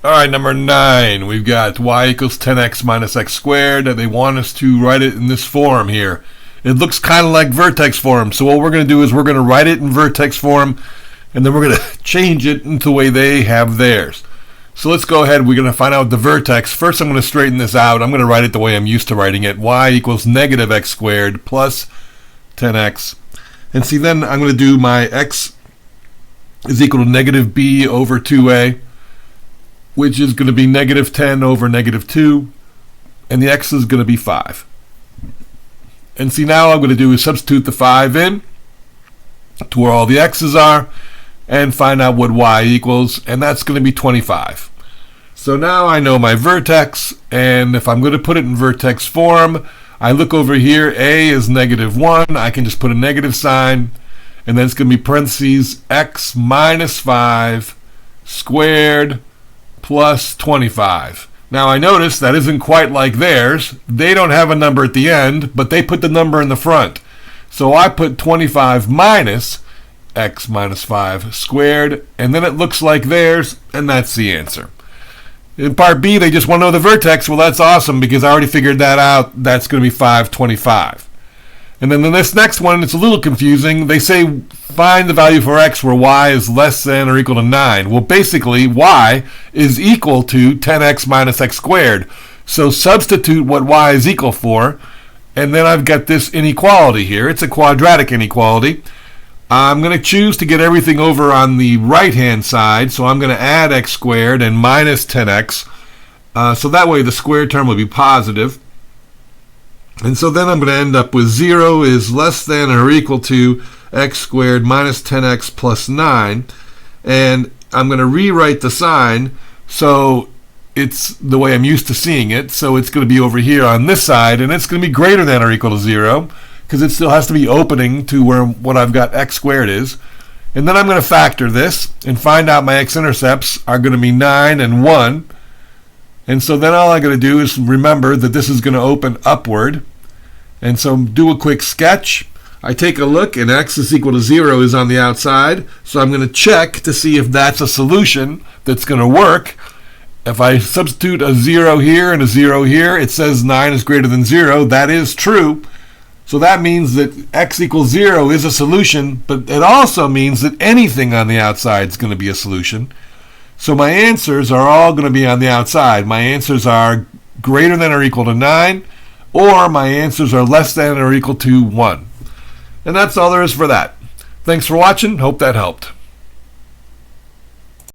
Alright, number 9. We've got y equals 10x minus x squared. They want us to write it in this form here. It looks kind of like vertex form. So what we're going to do is we're going to write it in vertex form, and then we're going to change it into the way they have theirs. So let's go ahead. We're going to find out the vertex. First, I'm going to straighten this out. I'm going to write it the way I'm used to writing it. Y equals negative x squared plus 10x. And see, then I'm going to do my x is equal to negative b over 2a, which is going to be negative 10 over negative 2, and the x is going to be 5. And see, now I'm going to do is substitute the 5 in to where all the x's are and find out what y equals, and that's going to be 25. So now I know my vertex, and if I'm going to put it in vertex form, I look over here, a is negative 1, I can just put a negative sign, and then it's going to be parentheses x minus 5 squared plus 25. Now I notice that isn't quite like theirs. They don't have a number at the end, but they put the number in the front. So I put 25 minus x minus 5 squared, and then it looks like theirs, and that's the answer. In part B, they just want to know the vertex. Well, that's awesome because I already figured that out. That's going to be 525. And then this next one, it's a little confusing. They say find the value for x where y is less than or equal to 9. Well, basically, y is equal to 10x minus x squared. So substitute what y is equal for, and then I've got this inequality here. It's a quadratic inequality. I'm going to choose to get everything over on the right-hand side, so I'm going to add x squared and minus 10x. So that way the squared term will be positive. And so then I'm going to end up with 0 is less than or equal to x squared minus 10x plus 9. And I'm going to rewrite the sign so it's the way I'm used to seeing it. So it's going to be over here on this side, and it's going to be greater than or equal to 0 because it still has to be opening to where what I've got x squared is. And then I'm going to factor this and find out my x-intercepts are going to be 9 and 1. And so then all I'm going to do is remember that this is going to open upward. And so do a quick sketch. I take a look, and x is equal to 0 is on the outside. So I'm going to check to see if that's a solution that's going to work. If I substitute a 0 here and a 0 here, it says 9 is greater than 0. That is true. So that means that x equals 0 is a solution, but it also means that anything on the outside is going to be a solution. So my answers are all going to be on the outside. My answers are greater than or equal to 9, or my answers are less than or equal to 1. And that's all there is for that. Thanks for watching. Hope that helped.